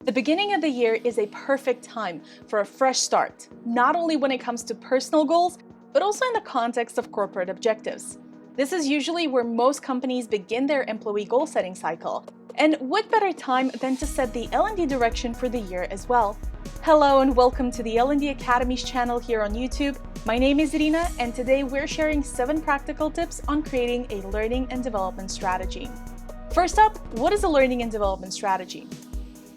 The beginning of the year is a perfect time for a fresh start, not only when it comes to personal goals, but also in the context of corporate objectives. This is usually where most companies begin their employee goal-setting cycle. And what better time than to set the L&D direction for the year as well? Hello and welcome to the L&D Academy's channel here on YouTube. My name is Irina, and today we're sharing 7 practical tips on creating a learning and development strategy. First up, what is a learning and development strategy?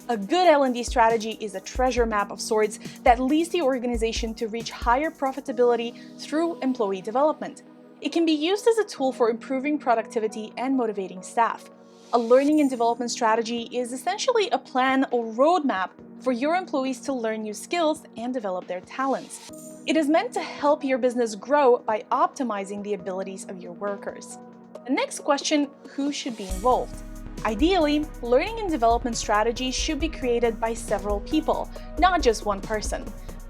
A good L&D strategy is a treasure map of sorts that leads the organization to reach higher profitability through employee development. It can be used as a tool for improving productivity and motivating staff. A learning and development strategy is essentially a plan or roadmap for your employees to learn new skills and develop their talents. It is meant to help your business grow by optimizing the abilities of your workers. The next question, who should be involved? Ideally, learning and development strategies should be created by several people, not just one person.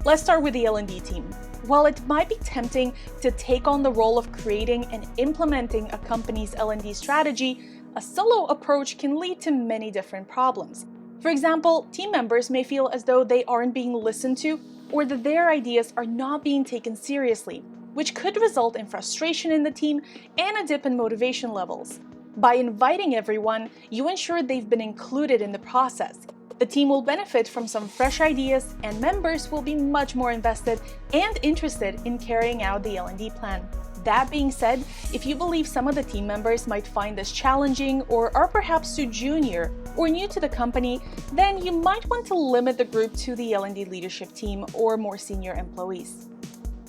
Let's start with the L&D team. While it might be tempting to take on the role of creating and implementing a company's L&D strategy, a solo approach can lead to many different problems. For example, team members may feel as though they aren't being listened to or that their ideas are not being taken seriously, which could result in frustration in the team and a dip in motivation levels. By inviting everyone, you ensure they've been included in the process. The team will benefit from some fresh ideas, and members will be much more invested and interested in carrying out the L&D plan. That being said, if you believe some of the team members might find this challenging or are perhaps too junior or new to the company, then you might want to limit the group to the L&D leadership team or more senior employees.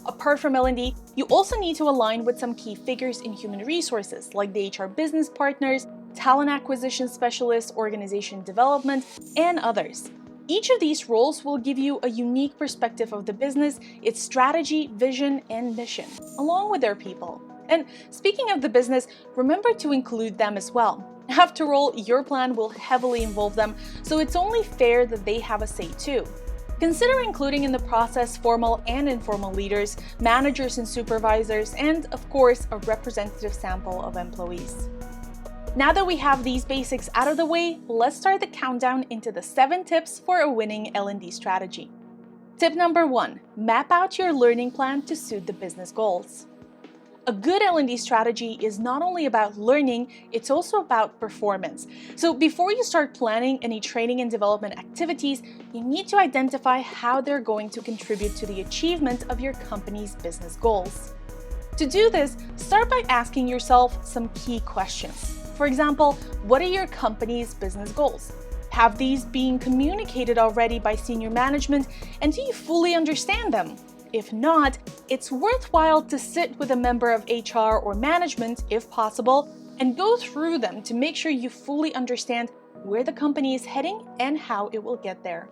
Apart from L&D, you also need to align with some key figures in human resources, like the HR business partners, talent acquisition specialists, organization development, and others. Each of these roles will give you a unique perspective of the business, its strategy, vision, and mission, along with their people. And speaking of the business, remember to include them as well. After all, your plan will heavily involve them, so it's only fair that they have a say too. Consider including in the process formal and informal leaders, managers and supervisors, and of course, a representative sample of employees. Now that we have these basics out of the way, let's start the countdown into the 7 tips for a winning L&D strategy. Tip number 1, map out your learning plan to suit the business goals. A good L&D strategy is not only about learning, it's also about performance. So before you start planning any training and development activities, you need to identify how they're going to contribute to the achievement of your company's business goals. To do this, start by asking yourself some key questions. For example, what are your company's business goals? Have these been communicated already by senior management, and do you fully understand them? If not, it's worthwhile to sit with a member of HR or management, if possible, and go through them to make sure you fully understand where the company is heading and how it will get there.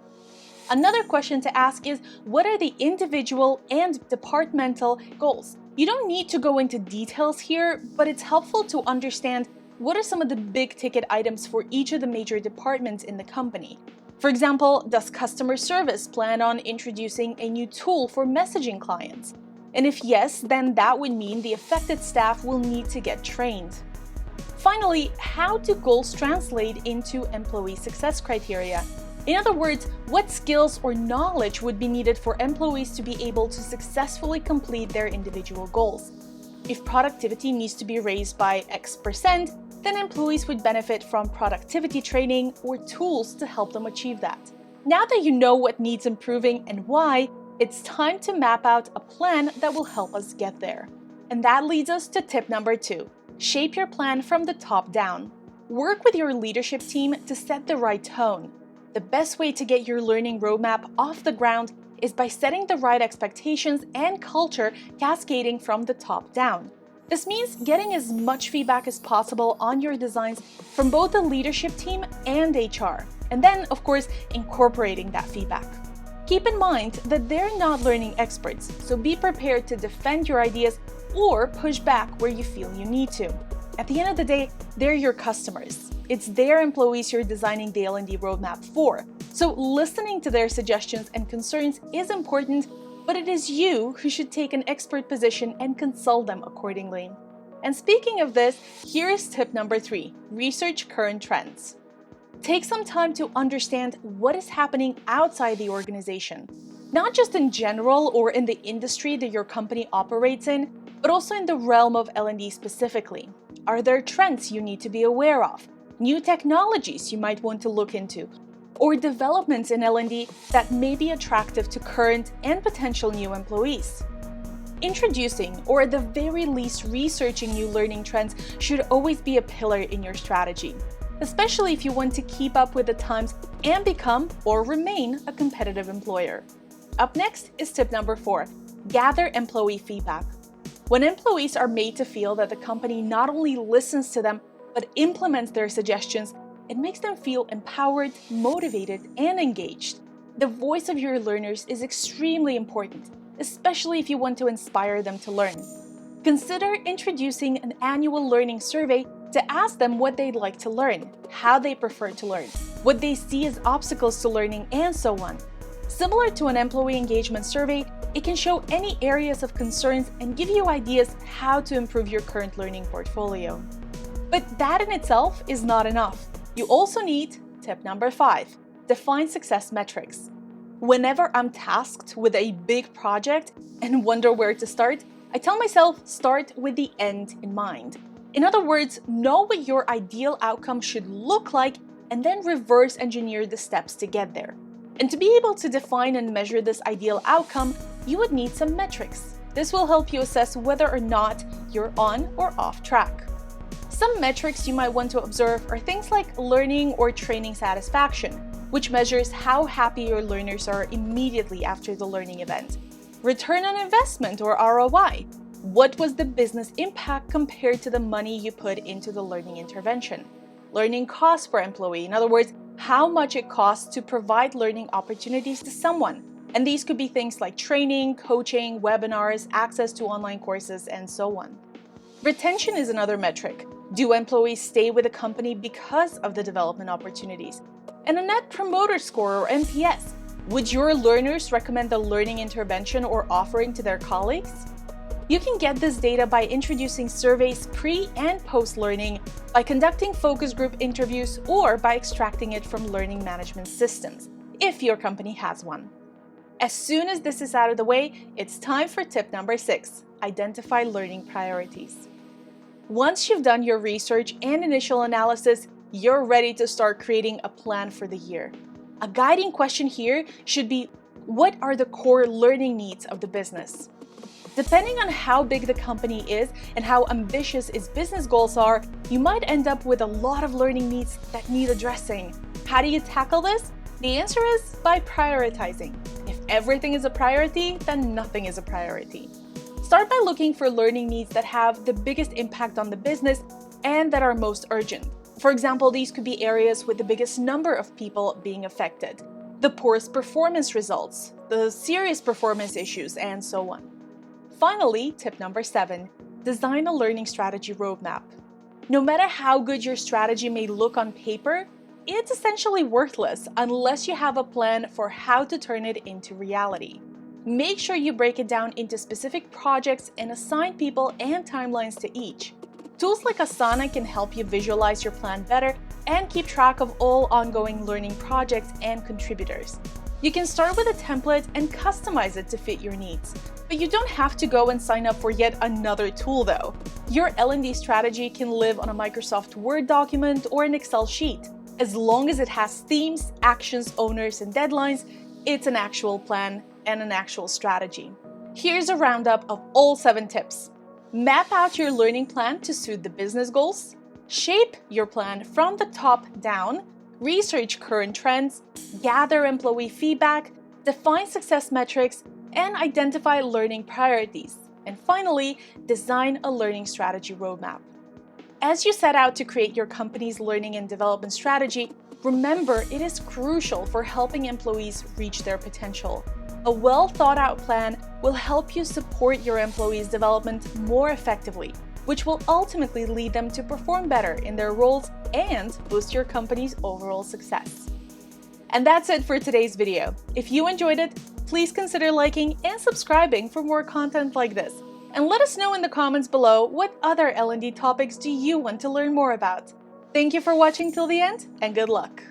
Another question to ask is, what are the individual and departmental goals? You don't need to go into details here, but it's helpful to understand what are some of the big-ticket items for each of the major departments in the company. For example, does customer service plan on introducing a new tool for messaging clients? And if yes, then that would mean the affected staff will need to get trained. Finally, how do goals translate into employee success criteria? In other words, what skills or knowledge would be needed for employees to be able to successfully complete their individual goals? If productivity needs to be raised by X%, then employees would benefit from productivity training or tools to help them achieve that. Now that you know what needs improving and why, it's time to map out a plan that will help us get there. And that leads us to tip number 2. Shape your plan from the top down. Work with your leadership team to set the right tone. The best way to get your learning roadmap off the ground is by setting the right expectations and culture cascading from the top down. This means getting as much feedback as possible on your designs from both the leadership team and HR, and then, of course, incorporating that feedback. Keep in mind that they're not learning experts, so be prepared to defend your ideas or push back where you feel you need to. At the end of the day, they're your customers. It's their employees you're designing the L&D roadmap for. So listening to their suggestions and concerns is important, but it is you who should take an expert position and consult them accordingly. And speaking of this, here is tip number 3, research current trends. Take some time to understand what is happening outside the organization, not just in general or in the industry that your company operates in, but also in the realm of L&D specifically. Are there trends you need to be aware of, new technologies you might want to look into, or developments in L&D that may be attractive to current and potential new employees? Introducing, or at the very least researching new learning trends should always be a pillar in your strategy, especially if you want to keep up with the times and become or remain a competitive employer. Up next is tip number 4, gather employee feedback. When employees are made to feel that the company not only listens to them, but implements their suggestions, it makes them feel empowered, motivated, and engaged. The voice of your learners is extremely important, especially if you want to inspire them to learn. Consider introducing an annual learning survey to ask them what they'd like to learn, how they prefer to learn, what they see as obstacles to learning, and so on. Similar to an employee engagement survey, it can show any areas of concerns and give you ideas how to improve your current learning portfolio. But that in itself is not enough. You also need tip number 5, define success metrics. Whenever I'm tasked with a big project and wonder where to start, I tell myself start with the end in mind. In other words, know what your ideal outcome should look like and then reverse engineer the steps to get there. And to be able to define and measure this ideal outcome, you would need some metrics. This will help you assess whether or not you're on or off track. Some metrics you might want to observe are things like learning or training satisfaction, which measures how happy your learners are immediately after the learning event. Return on investment or ROI. What was the business impact compared to the money you put into the learning intervention? Learning costs per employee, in other words, how much it costs to provide learning opportunities to someone. And these could be things like training, coaching, webinars, access to online courses, and so on. Retention is another metric. Do employees stay with the company because of the development opportunities? And a Net Promoter Score or NPS. Would your learners recommend the learning intervention or offering to their colleagues? You can get this data by introducing surveys pre- and post-learning, by conducting focus group interviews, or by extracting it from learning management systems, if your company has one. As soon as this is out of the way, it's time for tip number 6, identify learning priorities. Once you've done your research and initial analysis, you're ready to start creating a plan for the year. A guiding question here should be, what are the core learning needs of the business? Depending on how big the company is and how ambitious its business goals are, you might end up with a lot of learning needs that need addressing. How do you tackle this? The answer is by prioritizing. If everything is a priority, then nothing is a priority. Start by looking for learning needs that have the biggest impact on the business and that are most urgent. For example, these could be areas with the biggest number of people being affected, the poorest performance results, the serious performance issues, and so on. Finally, tip number 7, design a learning strategy roadmap. No matter how good your strategy may look on paper, it's essentially worthless unless you have a plan for how to turn it into reality. Make sure you break it down into specific projects and assign people and timelines to each. Tools like Asana can help you visualize your plan better and keep track of all ongoing learning projects and contributors. You can start with a template and customize it to fit your needs. But you don't have to go and sign up for yet another tool though. Your L&D strategy can live on a Microsoft Word document or an Excel sheet. As long as it has themes, actions, owners, and deadlines, it's an actual plan and an actual strategy. Here's a roundup of all 7 tips. Map out your learning plan to suit the business goals. Shape your plan from the top down. Research current trends. Gather employee feedback. Define success metrics. And identify learning priorities. And finally, design a learning strategy roadmap. As you set out to create your company's learning and development strategy, remember it is crucial for helping employees reach their potential. A well-thought-out plan will help you support your employees' development more effectively, which will ultimately lead them to perform better in their roles and boost your company's overall success. And that's it for today's video. If you enjoyed it, please consider liking and subscribing for more content like this. And let us know in the comments below what other L&D topics do you want to learn more about. Thank you for watching till the end, and good luck!